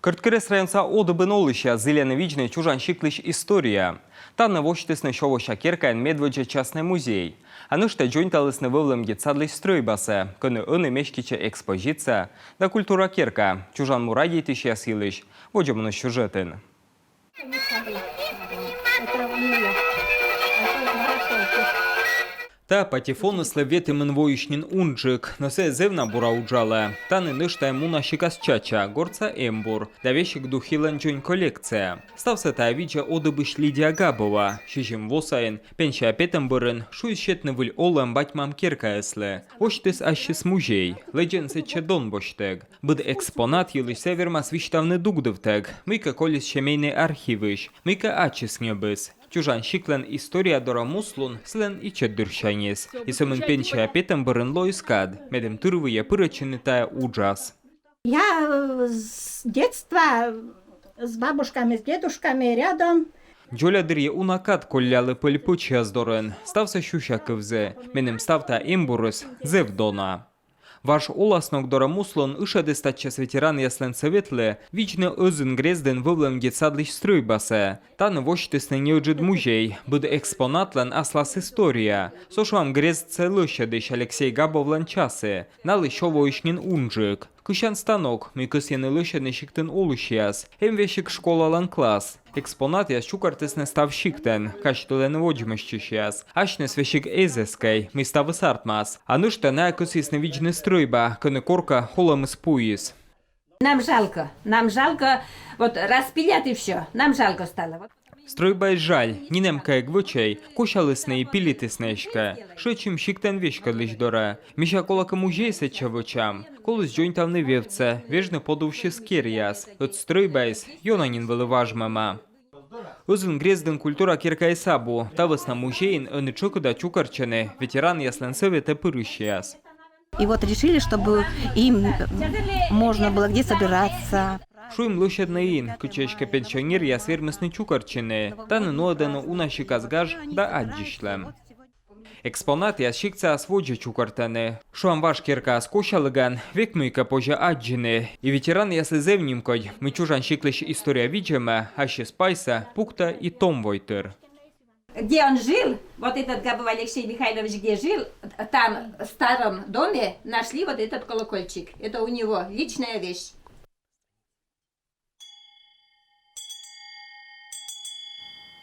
Кырткырес районса одыбынолыша зеленовичный чужан шиклыш история. Та навощтысны шово шакеркайн медведжа частный музей. Анышта джойнталысны вывлымге цадлыш стройбасы, көны ыны мешкиче экспозиция, да культура керка, чужан мурадей тыше силыш, воджамыны сюжетін. Та патефоны славеты мынвоишнин унджик, но се зевна бура уджала. Та не нышта ему нашикас чача, горца эмбур, да вещик духилан джойн коллекция. Стався та виджа одыбыш Лидия Габова, шижим восаен, пенча апетам бырын, шуй щетны выль олам батьмам керка эсле. Оштыс ащис музей, легенсе чедон боштег. Быд экспонат елыш северма свиштавны дугдывтег, мыка колес шемейный архивыш, мыка ачис небыс. Чужан шиклен история дора муслун слен и чеддыршанес. И самын пенча апетам бырын лоискад, медем тырвые пырачыны тая ужас. Я с детства с бабушками, с дедушками рядом. Джолядырье унакат коллялы пыльпучи аздорын, стався щущаковзе, менем ставта имбурыс зевдона. Ваш оласнок дора муслон ышадыстатчас ветеран яслен советле, вичны özün грезден вывлемге цадлыш стройбасе. Таны воштысны неуджид музей, быд экспонатлен аслас история. Сошуам грезд целышадыш Алексей Габовлен часы, налы шовоишнин унжик. Кышан станок, микысены лышадны шиктен олышияс, вешик школалан класс. Экспонат яс чукартысны став шиктен, каштылен воджмащищияс. Ашны свешик эзескай, мы ставы сартмас. Анышта на кысисны вичны стройба, кыны корка холам испуис. Нам жалко, вот распилят и все, нам жалко стало. Стройбай жаль, нинемка гвычай, кошалысны и пилитыснешка. Шечим шиктен вешка лишь дора. Миша колака музей сечавычам. Колыс джойнтавны вевце, вежны подувши скерияс. От стройбайс, йонанин вылыважмама. Özün грезден культура керка сабу, тавысна музейн ыны чокуда чукарчаны, ветеран яслен совета пырыщияс. И вот решили, чтобы им можно было где собираться. Шуим лошаднаин, кучечка пенсионер я свермесны чукарчины, таны ноданы унашиказгаж да аджишлем. Экспонат я шикца осводжа чукартаны. Шуам ваш керка аскошалыган, век мыйка позже аджины. И ветеран ясли зевнимкой, мы чужан шиклыш история виджема, аще спайса, пукта и том войтыр. Где он жил, вот этот Габов Алексей Михайлович где жил, там в старом доме нашли вот этот колокольчик. Это у него личная вещь.